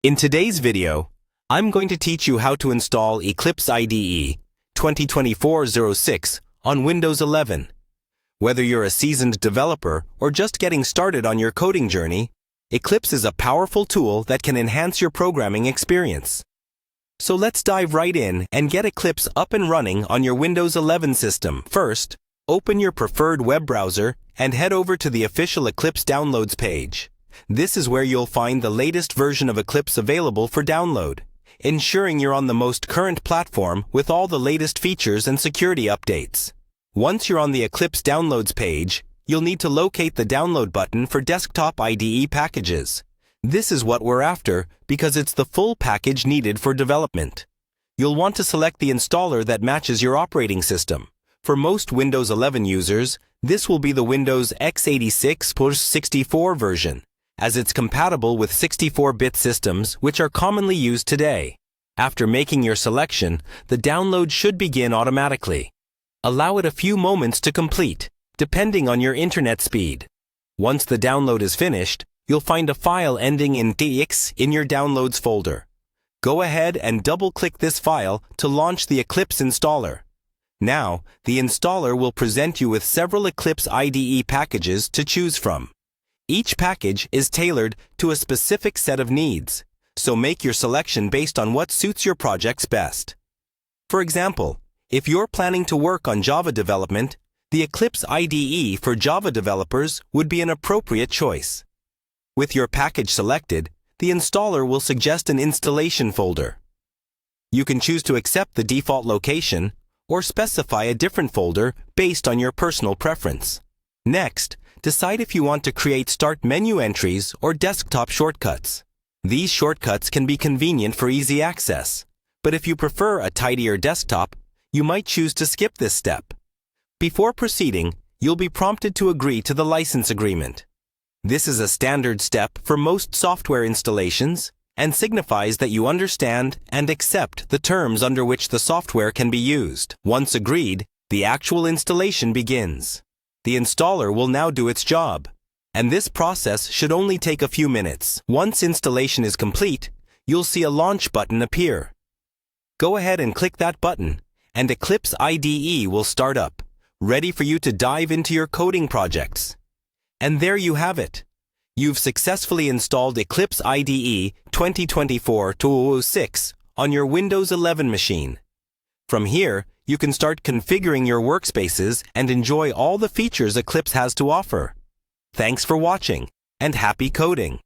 In today's video, I'm going to teach you how to install Eclipse IDE 2024-06 on Windows 11. Whether you're a seasoned developer or just getting started on your coding journey, Eclipse is a powerful tool that can enhance your programming experience. So let's dive right in and get Eclipse up and running on your Windows 11 system. First, open your preferred web browser and head over to the official Eclipse downloads page. This is where you'll find the latest version of Eclipse available for download, ensuring you're on the most current platform with all the latest features and security updates. Once you're on the Eclipse downloads page, you'll need to locate the download button for desktop IDE packages. This is what we're after because it's the full package needed for development. You'll want to select the installer that matches your operating system. For most Windows 11 users, this will be the Windows x86/64 version, as it's compatible with 64-bit systems which are commonly used today. After making your selection, the download should begin automatically. Allow it a few moments to complete, depending on your internet speed. Once the download is finished, you'll find a file ending in .txt in your Downloads folder. Go ahead and double-click this file to launch the Eclipse installer. Now, the installer will present you with several Eclipse IDE packages to choose from. Each package is tailored to a specific set of needs, so make your selection based on what suits your projects best. For example, if you're planning to work on Java development, the Eclipse IDE for Java developers would be an appropriate choice. With your package selected, the installer will suggest an installation folder. You can choose to accept the default location or specify a different folder based on your personal preference. Next, decide if you want to create start menu entries or desktop shortcuts. These shortcuts can be convenient for easy access, but if you prefer a tidier desktop, you might choose to skip this step. Before proceeding, you'll be prompted to agree to the license agreement. This is a standard step for most software installations and signifies that you understand and accept the terms under which the software can be used. Once agreed, the actual installation begins. The installer will now do its job, and this process should only take a few minutes. Once installation is complete, you'll see a launch button appear. Go ahead and click that button, and Eclipse IDE will start up, ready for you to dive into your coding projects. And there you have it. You've successfully installed Eclipse IDE 2024-06 on your Windows 11 machine. From here, you can start configuring your workspaces and enjoy all the features Eclipse has to offer. Thanks for watching, and happy coding!